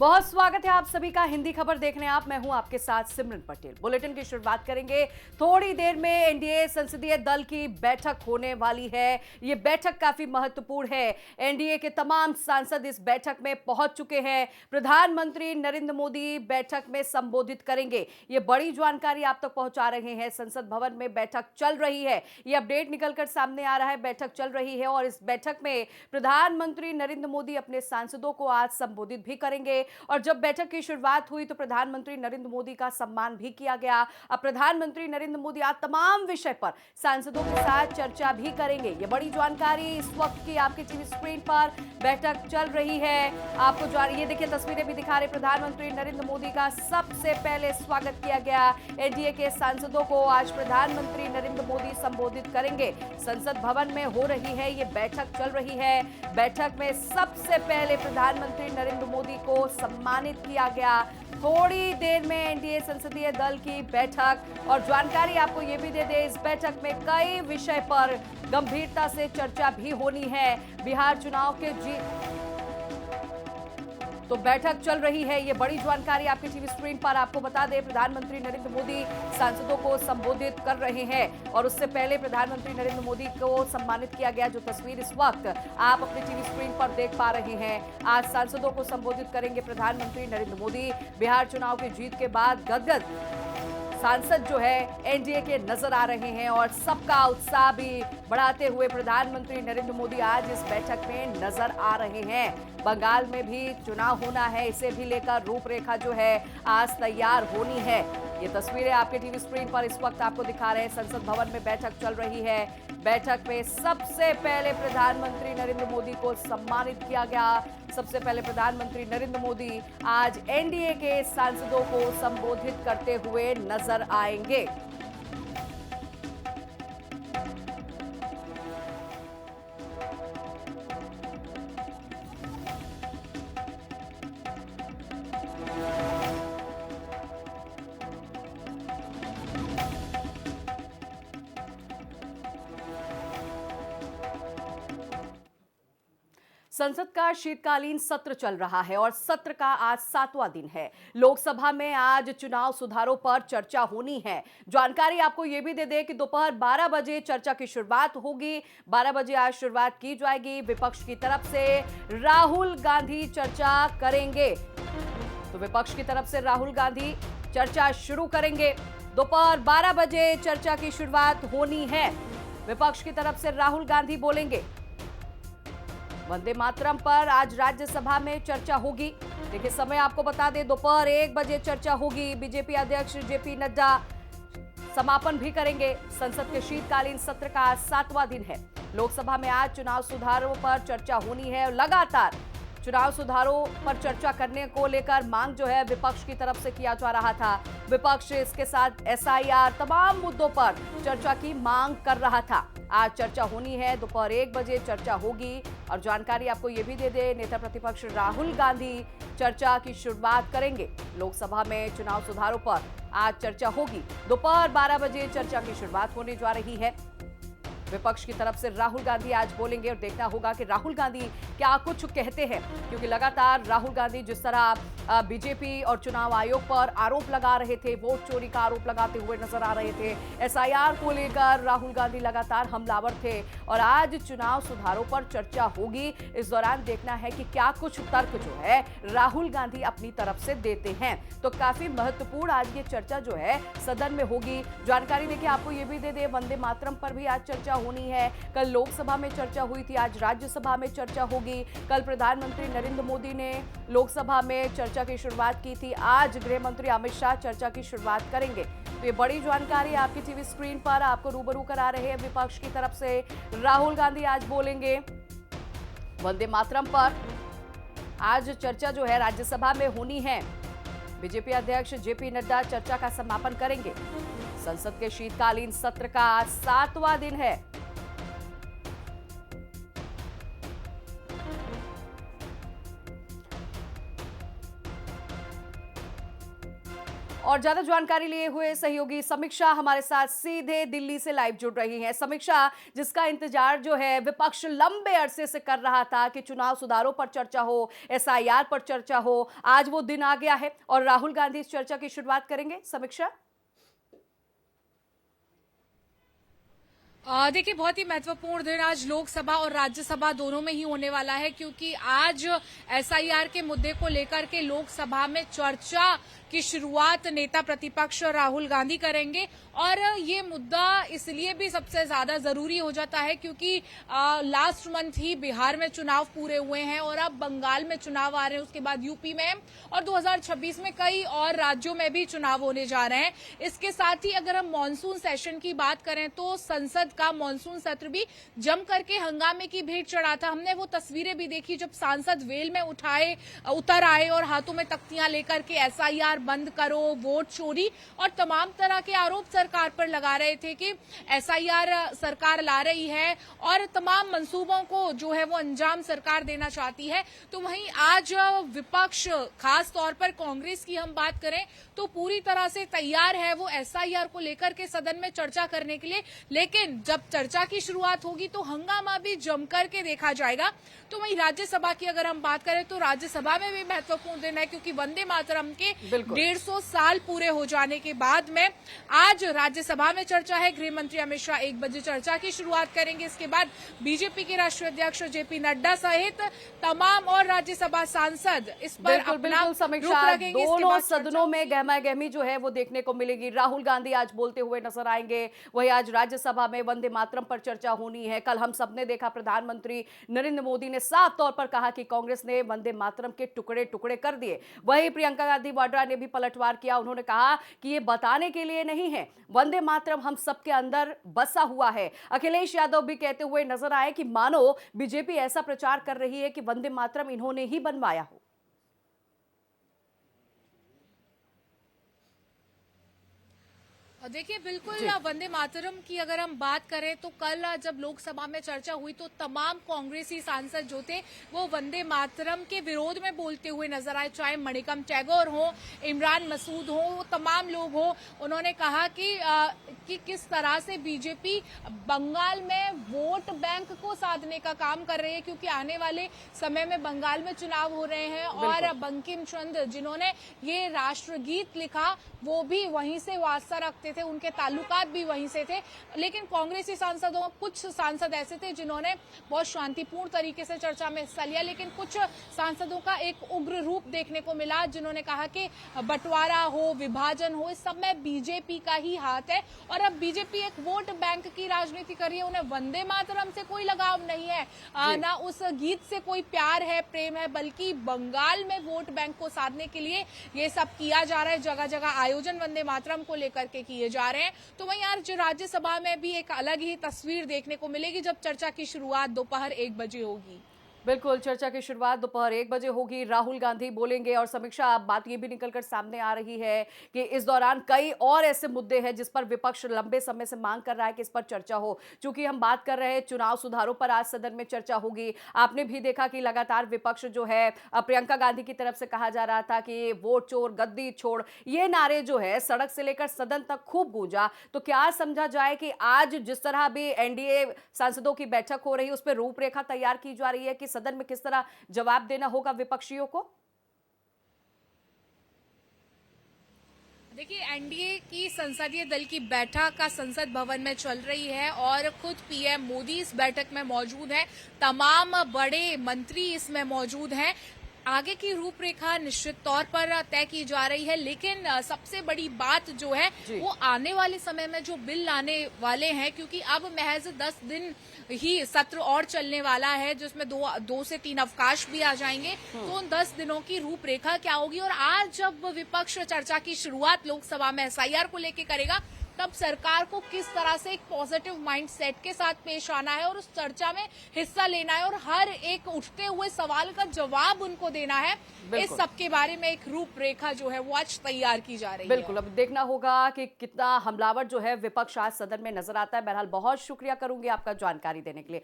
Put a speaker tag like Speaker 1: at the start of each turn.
Speaker 1: बहुत स्वागत है आप सभी का हिंदी खबर देखने आप। मैं हूं आपके साथ सिमरन पटेल। बुलेटिन की शुरुआत करेंगे। थोड़ी देर में एनडीए संसदीय दल की बैठक होने वाली है। ये बैठक काफी महत्वपूर्ण है। एनडीए के तमाम सांसद इस बैठक में पहुंच चुके हैं। प्रधानमंत्री नरेंद्र मोदी बैठक में संबोधित करेंगे। ये बड़ी जानकारी आप तक पहुंचा रहे हैं। संसद भवन में बैठक चल रही है। ये अपडेट निकलकर सामने आ रहा है। बैठक चल रही है और इस बैठक में प्रधानमंत्री नरेंद्र मोदी अपने सांसदों को आज संबोधित भी करेंगे। और जब बैठक की शुरुआत हुई तो प्रधानमंत्री नरेंद्र मोदी का सम्मान भी किया गया। अब प्रधानमंत्री नरेंद्र मोदी आज तमाम विषय पर सांसदों के साथ चर्चा भी करेंगे। ये बड़ी जानकारी इस वक्त की आपकी टीवी स्क्रीन पर बैठक चल रही है। आपको ये देखिए तस्वीरें भी दिखा रहे। प्रधानमंत्री नरेंद्र मोदी का सबसे पहले स्वागत किया गया। एनडीए के सांसदों को आज प्रधानमंत्री नरेंद्र मोदी संबोधित करेंगे। संसद भवन में हो रही है ये बैठक, चल रही है। बैठक में सबसे पहले प्रधानमंत्री नरेंद्र मोदी को सम्मानित किया गया। थोड़ी देर में एनडीए संसदीय दल की बैठक और जानकारी आपको यह भी दे दे, इस बैठक में कई विषय पर गंभीरता से चर्चा भी होनी है। बिहार चुनाव के तो बैठक चल रही है। ये बड़ी जानकारी आपकी टीवी स्क्रीन पर आपको बता दें। प्रधानमंत्री नरेंद्र मोदी सांसदों को संबोधित कर रहे हैं और उससे पहले प्रधानमंत्री नरेंद्र मोदी को सम्मानित किया गया। जो तस्वीर इस वक्त आप अपनी टीवी स्क्रीन पर देख पा रहे हैं, आज सांसदों को संबोधित करेंगे प्रधानमंत्री नरेंद्र मोदी। बिहार चुनाव की जीत के बाद गदगद सांसद जो है एनडीए के नजर आ रहे हैं और सबका उत्साह भी बढ़ाते हुए प्रधानमंत्री नरेंद्र मोदी आज इस बैठक में नजर आ रहे हैं। बंगाल में भी चुनाव होना है, इसे भी लेकर रूपरेखा जो है आज तैयार होनी है। ये तस्वीरें आपके टीवी स्क्रीन पर इस वक्त आपको दिखा रहे हैं। संसद भवन में बैठक चल रही है। बैठक में सबसे पहले प्रधानमंत्री नरेंद्र मोदी को सम्मानित किया गया। सबसे पहले प्रधानमंत्री नरेंद्र मोदी आज एनडीए के सांसदों को संबोधित करते हुए नजर आएंगे। संसद का शीतकालीन सत्र चल रहा है और सत्र का आज 7वां दिन है। लोकसभा में आज चुनाव सुधारों पर चर्चा होनी है। जानकारी आपको यह भी दे दे कि दोपहर 12 बजे चर्चा की शुरुआत होगी। 12 बजे आज शुरुआत की जाएगी। विपक्ष की तरफ से राहुल गांधी चर्चा करेंगे। तो विपक्ष की तरफ से राहुल गांधी चर्चा शुरू करेंगे। दोपहर 12 बजे चर्चा की शुरुआत होनी है। विपक्ष की तरफ से राहुल गांधी बोलेंगे। वंदे मातरम पर आज राज्यसभा में चर्चा होगी। देखिए समय आपको बता दें, दोपहर 1 बजे चर्चा होगी। बीजेपी अध्यक्ष जेपी नड्डा समापन भी करेंगे। संसद के शीतकालीन सत्र का आज 7वां दिन है। लोकसभा में आज चुनाव सुधारों पर चर्चा होनी है। लगातार चुनाव सुधारों पर चर्चा करने को लेकर मांग जो है विपक्ष की तरफ से किया जा रहा था। विपक्ष इसके साथ एसआईआर तमाम मुद्दों पर चर्चा की मांग कर रहा था। आज चर्चा होनी है। दोपहर 1 बजे चर्चा होगी और जानकारी आपको यह भी दे दे, नेता प्रतिपक्ष राहुल गांधी चर्चा की शुरुआत करेंगे। लोकसभा में चुनाव सुधारों पर आज चर्चा होगी। दोपहर 12 बजे चर्चा की शुरुआत होने जा रही है। विपक्ष की तरफ से राहुल गांधी आज बोलेंगे और देखना होगा कि राहुल गांधी क्या कुछ कहते हैं, क्योंकि लगातार राहुल गांधी जिस तरह बीजेपी और चुनाव आयोग पर आरोप लगा रहे थे, वोट चोरी का आरोप लगाते हुए नजर आ रहे थे, एसआईआर को लेकर राहुल गांधी लगातार हमलावर थे और आज चुनाव सुधारों पर चर्चा होगी। इस दौरान देखना है कि क्या कुछ तर्क जो है राहुल गांधी अपनी तरफ से देते हैं। तो काफी महत्वपूर्ण आज ये चर्चा जो है सदन में होगी। जानकारी देखिए आपको ये भी दे दे, वंदे मातरम पर भी आज चर्चा होनी है। कल लोकसभा में चर्चा हुई थी, आज राज्यसभा में चर्चा होगी। कल प्रधानमंत्री नरेंद्र मोदी ने लोकसभा में चर्चा की शुरुआत की थी। आज गृह मंत्री अमित शाह चर्चा की शुरुआत करेंगे। तो ये बड़ी जानकारी आपकी टीवी स्क्रीन पर आपको रूबरू करा रहे हैं। विपक्ष की तरफ से राहुल गांधी आज बोलेंगे। वंदे मातरम पर आज चर्चा जो है राज्यसभा में होनी है। बीजेपी अध्यक्ष जेपी नड्डा चर्चा का समापन करेंगे। संसद के शीतकालीन सत्र का आज 7वां दिन है। और ज्यादा जानकारी लिए हुए सहयोगी समीक्षा हमारे साथ सीधे दिल्ली से लाइव जुड़ रही हैं। समीक्षा, जिसका इंतजार जो है विपक्ष लंबे अरसे से कर रहा था कि चुनाव सुधारों पर चर्चा हो, एसआईआर पर चर्चा हो, आज वो दिन आ गया है और राहुल गांधी इस चर्चा की शुरुआत करेंगे। समीक्षा,
Speaker 2: देखिए, बहुत ही महत्वपूर्ण दिन आज लोकसभा और राज्यसभा दोनों में ही होने वाला है, क्योंकि आज एसआईआर के मुद्दे को लेकर के लोकसभा में चर्चा की शुरुआत नेता प्रतिपक्ष राहुल गांधी करेंगे। और ये मुद्दा इसलिए भी सबसे ज्यादा जरूरी हो जाता है क्योंकि लास्ट मंथ ही बिहार में चुनाव पूरे हुए हैं और अब बंगाल में चुनाव आ रहे हैं, उसके बाद यूपी में और 2026 में कई और राज्यों में भी चुनाव होने जा रहे हैं। इसके साथ ही अगर हम मानसून सेशन की बात करें तो संसद का मानसून सत्र भी जम करके हंगामे की भेंट चढ़ा था। हमने वो तस्वीरें भी देखी जब सांसद वेल में उतर आए और हाथों में तख्तियां लेकर के एसआईआर बंद करो, वोट चोरी और तमाम तरह के आरोप सरकार पर लगा रहे थे कि एसआईआर सरकार ला रही है और तमाम मंसूबों को जो है वो अंजाम सरकार देना चाहती है। तो वहीं आज विपक्ष, खास तौर पर कांग्रेस की हम बात करें तो पूरी तरह से तैयार है वो एसआईआर को लेकर के सदन में चर्चा करने के लिए, लेकिन जब चर्चा की शुरुआत होगी तो हंगामा भी जमकर के देखा जाएगा। तो वहीं राज्यसभा की अगर हम बात करें तो राज्यसभा में भी महत्वपूर्ण दिन है क्योंकि वंदे मातरम के 150 साल पूरे हो जाने के बाद में आज राज्यसभा में चर्चा है। गृह मंत्री अमित शाह 1 बजे चर्चा की शुरुआत करेंगे। इसके बाद बीजेपी के राष्ट्रीय अध्यक्ष जेपी नड्डा सहित तमाम और राज्यसभा सांसद इस पर अपना रुख रखेंगे।
Speaker 1: दोनों सदनों में गहमा-गहमी जो है वो देखने को मिलेगी। राहुल गांधी आज बोलते हुए नजर आएंगे। वहीं आज राज्यसभा में वंदे मातरम पर चर्चा होनी है। कल हम सबने देखा प्रधानमंत्री नरेंद्र मोदी ने साफ तौर पर कहा कि कांग्रेस ने वंदे मातरम के टुकड़े टुकड़े कर दिए। वहीं प्रियंका गांधी वाड्रा ने भी पलटवार किया। उन्होंने कहा कि ये बताने के लिए नहीं है, वंदे मातरम हम सबके अंदर बसा हुआ है। अखिलेश यादव भी कहते हुए नजर आए कि मानो बीजेपी ऐसा प्रचार कर रही है कि वंदे मातरम इन्होंने ही बनवाया हो।
Speaker 2: देखिए, बिल्कुल वंदे मातरम की अगर हम बात करें तो कल जब लोकसभा में चर्चा हुई तो तमाम कांग्रेसी सांसद जो थे वो वंदे मातरम के विरोध में बोलते हुए नजर आए, चाहे मणिकम टैगोर हो, इमरान मसूद हो, वो तमाम लोग हो। उन्होंने कहा कि किस तरह से बीजेपी बंगाल में वोट बैंक को साधने का काम कर रही है, क्योंकि आने वाले समय में बंगाल में चुनाव हो रहे हैं और बंकिम चंद्र जिन्होंने ये राष्ट्रगीत लिखा वो भी वहीं से वास्ता रखते थे, उनके ताल्लुकात भी वहीं से थे। लेकिन कांग्रेसी सांसदों, कुछ सांसद ऐसे थे जिन्होंने बहुत शांतिपूर्ण तरीके से चर्चा में हिस्सा लिया, लेकिन कुछ सांसदों का एक उग्र रूप देखने को मिला जिन्होंने कहा कि बंटवारा हो, विभाजन हो, इस सब में बीजेपी का ही हाथ है और अब बीजेपी एक वोट बैंक की राजनीति कर रही है। उन्हें वंदे मातरम से कोई लगाव नहीं है, ना उस गीत से कोई प्यार है, प्रेम है, बल्कि बंगाल में वोट बैंक को साधने के लिए ये सब किया जा रहा है। जगह जगह आयोजन वंदे मातरम को लेकर के किए जा रहे हैं। तो वहीं आज राज्यसभा में भी एक अलग ही तस्वीर देखने को मिलेगी जब चर्चा की शुरुआत दोपहर 1 बजे होगी।
Speaker 1: बिल्कुल, चर्चा की शुरुआत दोपहर 1 बजे होगी। राहुल गांधी बोलेंगे और समीक्षा, अब बात ये भी निकलकर सामने आ रही है कि इस दौरान कई और ऐसे मुद्दे हैं जिस पर विपक्ष लंबे समय से मांग कर रहा है कि इस पर चर्चा हो। चूंकि हम बात कर रहे हैं चुनाव सुधारों पर, आज सदन में चर्चा होगी। आपने भी देखा कि लगातार विपक्ष जो है, प्रियंका गांधी की तरफ से कहा जा रहा था कि वोट चोर गद्दी छोड़, ये नारे जो है सड़क से लेकर सदन तक खूब गूंजा। तो क्या समझा जाए कि आज जिस तरह भी एनडीए सांसदों की बैठक हो रही है उस पर रूपरेखा तैयार की जा रही है कि सदन में किस तरह जवाब देना होगा विपक्षियों को?
Speaker 2: देखिए, एनडीए की संसदीय दल की बैठक का संसद भवन में चल रही है और खुद पीएम मोदी इस बैठक में मौजूद हैं। तमाम बड़े मंत्री इसमें मौजूद हैं। आगे की रूपरेखा निश्चित तौर पर तय की जा रही है, लेकिन सबसे बड़ी बात जो है वो आने वाले समय में जो बिल लाने वाले हैं, क्योंकि अब महज 10 दिन ही सत्र और चलने वाला है जिसमें 2 से 3 अवकाश भी आ जाएंगे। तो उन 10 दिनों की रूपरेखा क्या होगी और आज जब विपक्ष चर्चा की शुरुआत लोकसभा में एसआईआर को लेकर करेगा तब सरकार को किस तरह से एक पॉजिटिव माइंडसेट के साथ पेश आना है और उस चर्चा में हिस्सा लेना है और हर एक उठते हुए सवाल का जवाब उनको देना है। इस सब के बारे में एक रूपरेखा जो है वो आज तैयार की जा रही है।
Speaker 1: बिल्कुल, अब देखना होगा कि कितना हमलावर जो है विपक्ष आज सदन में नजर आता है। बहरहाल बहुत शुक्रिया करूंगी आपका जानकारी देने के लिए।